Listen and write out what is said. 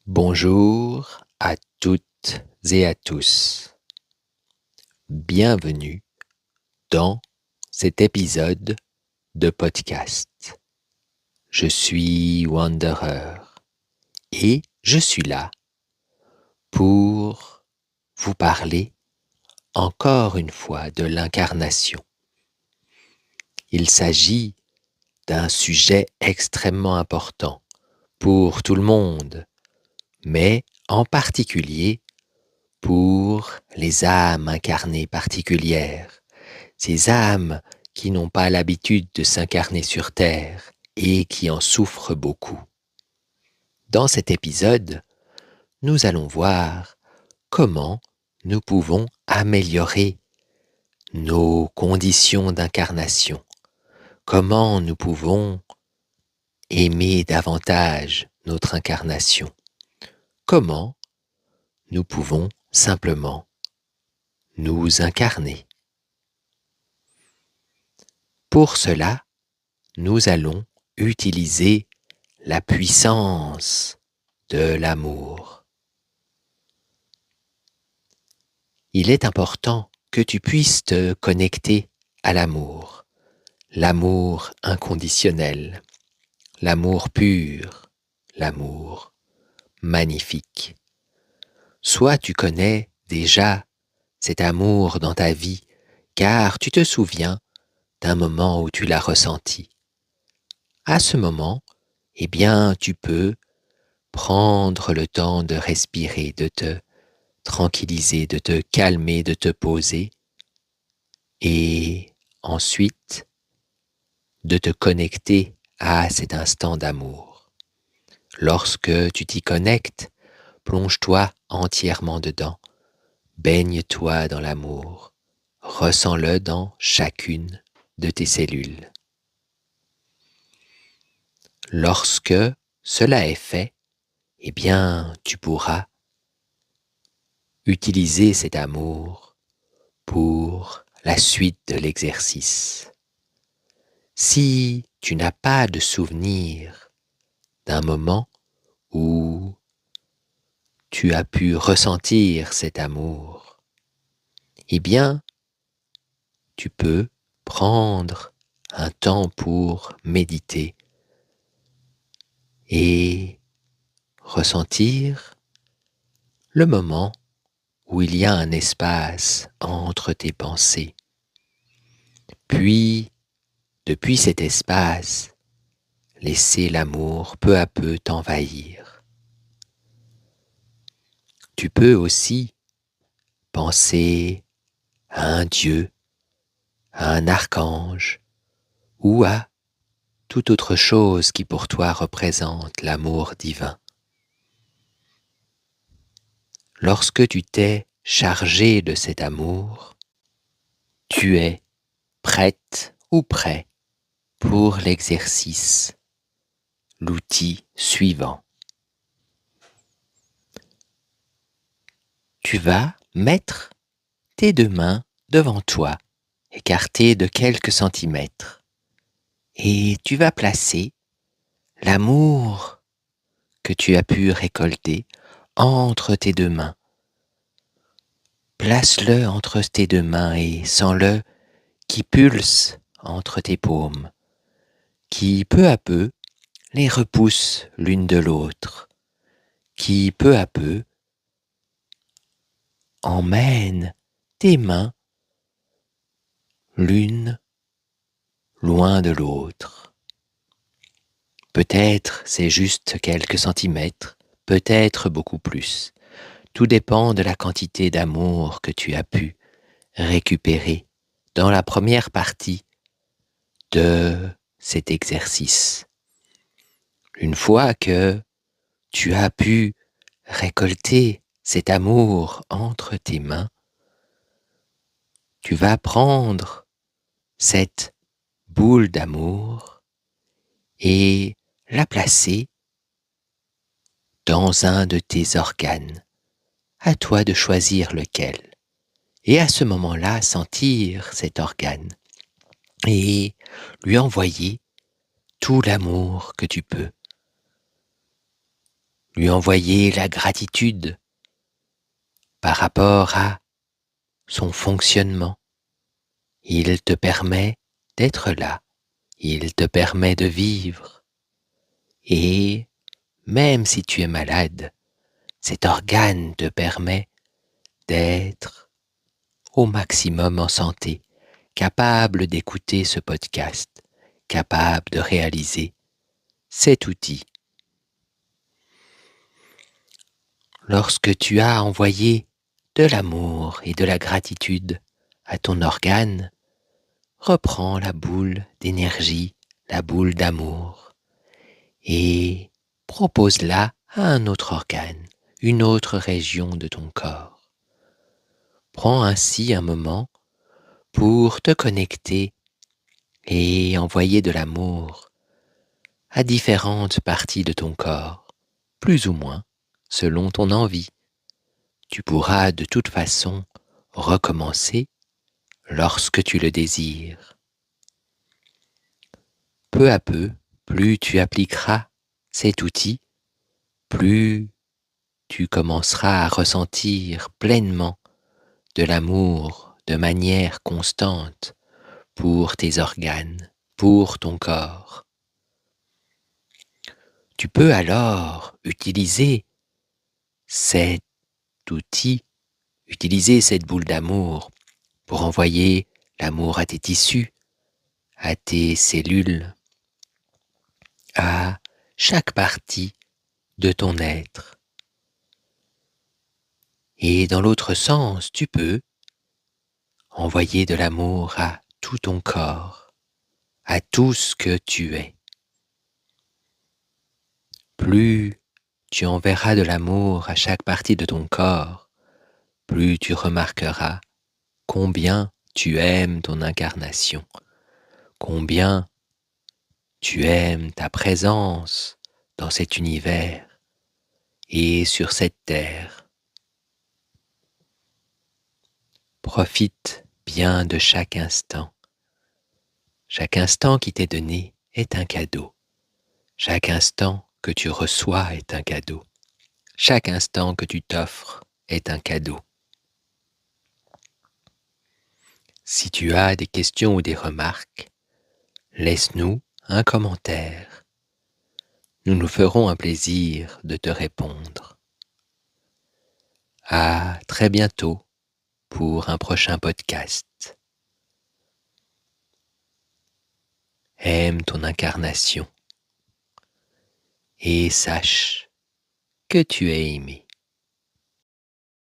Bonjour à toutes et à tous. Bienvenue dans cet épisode de podcast. Je suis Wanderer et je suis là pour vous parler encore une fois de l'incarnation. Il s'agit d'un sujet extrêmement important pour tout le monde, mais en particulier pour les âmes incarnées particulières, ces âmes qui n'ont pas l'habitude de s'incarner sur Terre et qui en souffrent beaucoup. Dans cet épisode, nous allons voir comment nous pouvons améliorer nos conditions d'incarnation, comment nous pouvons aimer davantage notre incarnation, comment nous pouvons simplement nous incarner. Pour cela, nous allons utiliser la puissance de l'amour. Il est important que tu puisses te connecter à l'amour inconditionnel, l'amour pur, l'amour magnifique. Soit tu connais déjà cet amour dans ta vie, car tu te souviens d'un moment où tu l'as ressenti. À ce moment, eh bien, tu peux prendre le temps de respirer, de te tranquilliser, de te calmer, de te poser et ensuite de te connecter à cet instant d'amour. Lorsque tu t'y connectes, plonge-toi entièrement dedans, baigne-toi dans l'amour, ressens-le dans chacune de tes cellules. Lorsque cela est fait, eh bien, tu pourras utiliser cet amour pour la suite de l'exercice. Si tu n'as pas de souvenir d'un moment où tu as pu ressentir cet amour, eh bien, tu peux prendre un temps pour méditer et ressentir le moment où il y a un espace entre tes pensées. Puis, depuis cet espace, laisser l'amour peu à peu t'envahir. Tu peux aussi penser à un Dieu, à un archange ou à toute autre chose qui pour toi représente l'amour divin. Lorsque tu t'es chargé de cet amour, tu es prête ou prêt pour l'exercice, l'outil suivant. Tu vas mettre tes deux mains devant toi, écartées de quelques centimètres, et tu vas placer l'amour que tu as pu récolter entre tes deux mains. Place-le entre tes deux mains et sens-le qui pulse entre tes paumes, qui peu à peu les repousse l'une de l'autre, qui peu à peu emmène tes mains l'une loin de l'autre. Peut-être c'est juste quelques centimètres, peut-être beaucoup plus. Tout dépend de la quantité d'amour que tu as pu récupérer dans la première partie de cet exercice. Une fois que tu as pu récolter cet amour entre tes mains, tu vas prendre cette boule d'amour et la placer dans un de tes organes. À toi de choisir lequel. Et à ce moment-là, sentir cet organe et lui envoyer tout l'amour que tu peux. lui envoyer la gratitude par rapport à son fonctionnement. Il te permet d'être là, il te permet de vivre. Et même si tu es malade, cet organe te permet d'être au maximum en santé, capable d'écouter ce podcast, capable de réaliser cet outil. Lorsque tu as envoyé de l'amour et de la gratitude à ton organe, reprends la boule d'énergie, la boule d'amour, et propose-la à un autre organe, une autre région de ton corps. Prends ainsi un moment pour te connecter et envoyer de l'amour à différentes parties de ton corps, plus ou moins, selon ton envie. Tu pourras de toute façon recommencer lorsque tu le désires. Peu à peu, plus tu appliqueras cet outil, plus tu commenceras à ressentir pleinement de l'amour de manière constante pour tes organes, pour ton corps. Tu peux alors utiliser cet outil, utiliser cette boule d'amour pour envoyer l'amour à tes tissus, à tes cellules, à chaque partie de ton être. Et dans l'autre sens, tu peux envoyer de l'amour à tout ton corps, à tout ce que tu es. Plus tu enverras de l'amour à chaque partie de ton corps, plus tu remarqueras combien tu aimes ton incarnation, combien tu aimes ta présence dans cet univers et sur cette terre. Profite bien de chaque instant. Chaque instant qui t'est donné est un cadeau. Chaque instant que tu reçois est un cadeau. Chaque instant que tu t'offres est un cadeau. Si tu as des questions ou des remarques, laisse-nous un commentaire. Nous nous ferons un plaisir de te répondre. À très bientôt pour un prochain podcast. Aime ton incarnation et sache que tu es aimé.